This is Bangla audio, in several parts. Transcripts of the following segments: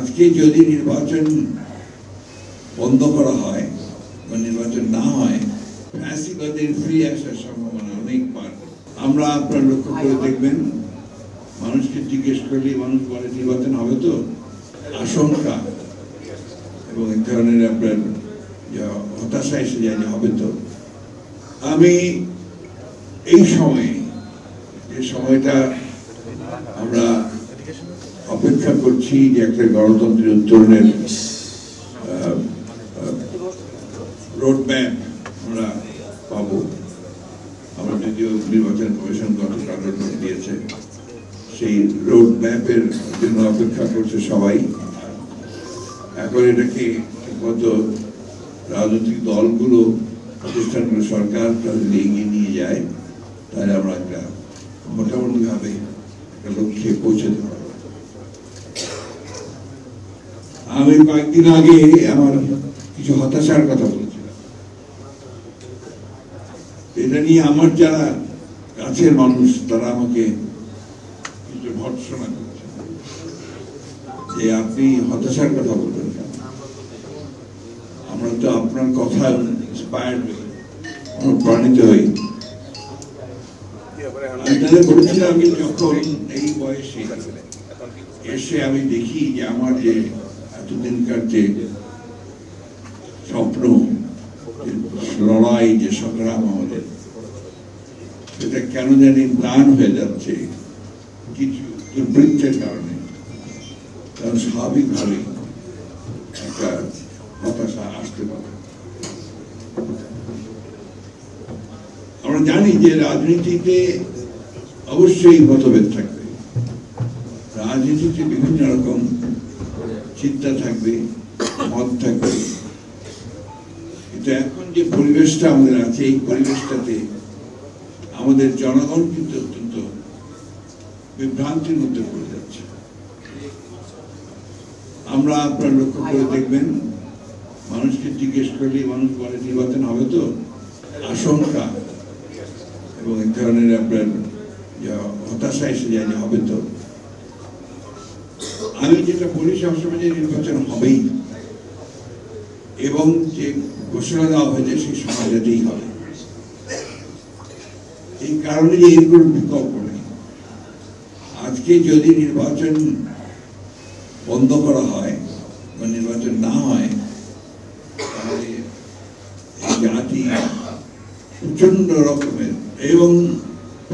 আজকে যদি নির্বাচন বন্ধ করা হয় বা নির্বাচন না হয়, ফ্যাসিবাদের ফিরে আসার সম্ভাবনা অনেক পার। আমরা আপনার লক্ষ্য করে দেখবেন, মানুষকে জিজ্ঞেস করলে মানুষ বলে নির্বাচন হবে তো, আশঙ্কা এবং এক ধরনের আপনার হতাশা এসে যায় যে হবে তো। আমি এই সময়ে, যে সময়টা আমরা অপেক্ষা করছি যে একটা গণতন্ত্রের উত্তরণের রোড ম্যাপ আমরা পাবো। আমরা যদিও নির্বাচন কমিশন গতকাল নোট দিয়েছে, সেই রোড ম্যাপের জন্য অপেক্ষা করছে সবাই। এখন এটাকে ঠিকমতো রাজনৈতিক দলগুলো, প্রতিষ্ঠানগুলো, সরকার যদি এগিয়ে নিয়ে যায়, তাহলে আমরা একটা মোটামুটি ভাবে একটা লক্ষ্যে পৌঁছাতে পারবো। আমি কয়েকদিন আগে আমার কিছু হতাশার কথা বলছিলাম। এটা নিয়ে আমার যারা কাছের মানুষ তারা আমাকে কিছু ভর্ৎসনা করছে যে আপনি হতাশার কথা বলবেন কেন, আমরা তো আপনার কথা ইন্সপায়ার্ড হই, অনুপ্রাণিত হই। আমি বলেছিলাম যে যখন এই বয়সে এসে আমি দেখি যে আমার যে এতদিনকার যে স্বপ্ন, লড়াই, যে সংগ্রাম আমাদের, সেটা কেন জানি ম্লান হয়ে যাচ্ছে কিছু দুর্বৃত্তের কারণে। কারণ স্বাভাবিকভাবে একটা হতাশা আসতে পারে। আমরা জানি যে রাজনীতিতে অবশ্যই মতভেদ থাকবে, রাজনীতিতে বিভিন্ন রকম চিন্তা থাকবে, মত থাকবে, কিন্তু এখন যে পরিবেশটা আমাদের আছে, এই পরিবেশটাতে আমাদের জনগণ কিন্তু অত্যন্ত বিভ্রান্তির মধ্যে পড়ে যাচ্ছে। আমরা আপনার লক্ষ্য করে দেখবেন, মানুষকে জিজ্ঞেস করলে মানুষ বলে নির্বাচন হবে তো, আশঙ্কা এবং এক ধরনের আপনার হতাশা এসে যায় যে হবে তো। আমি যেটা বলি সবসময় যে নির্বাচন হবেই, এবং যে ঘোষণা দেওয়া হয়েছে সেই সময়টাতেই হবে। এই কারণে যে এর কোনো বিকল্প নেই। আজকে যদি নির্বাচন বন্ধ করা হয় বা নির্বাচন না হয়, তাহলে এই জাতি প্রচন্ড রকমের এবং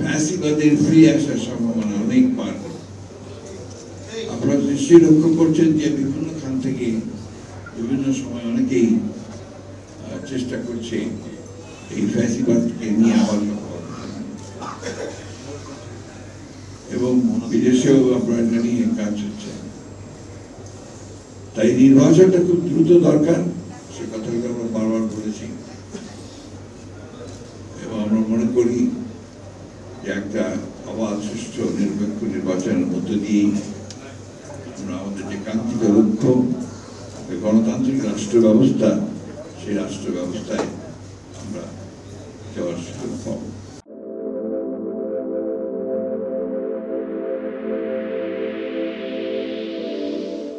ফ্যাসিবাদের ফিরে আসার সম্ভাবনা অনেক পার। আপনারা নিশ্চয়ই লক্ষ্য করছেন যে বিভিন্ন খান থেকে বিভিন্ন সময় অনেকেই চেষ্টা করছে এই ফ্যাসিবাদকে নিয়ে আবার, এবং বিদেশেও আপনারা এটা নিয়ে কাজ হচ্ছে। তাই নির্বাচনটা খুব দ্রুত দরকার, সে কথাগুলো আমরা বারবার বলেছি। এবং আমরা মনে করি যে একটা অবাধ, সুষ্ঠু, নিরপেক্ষ নির্বাচনের মধ্য দিয়েই আমরা আমাদের যে কাঙ্ক্ষিত লক্ষ্য, গণতান্ত্রিক রাষ্ট্র ব্যবস্থা, সেই রাষ্ট্র ব্যবস্থায় আমরা যাওয়ার সুযোগ পাবো।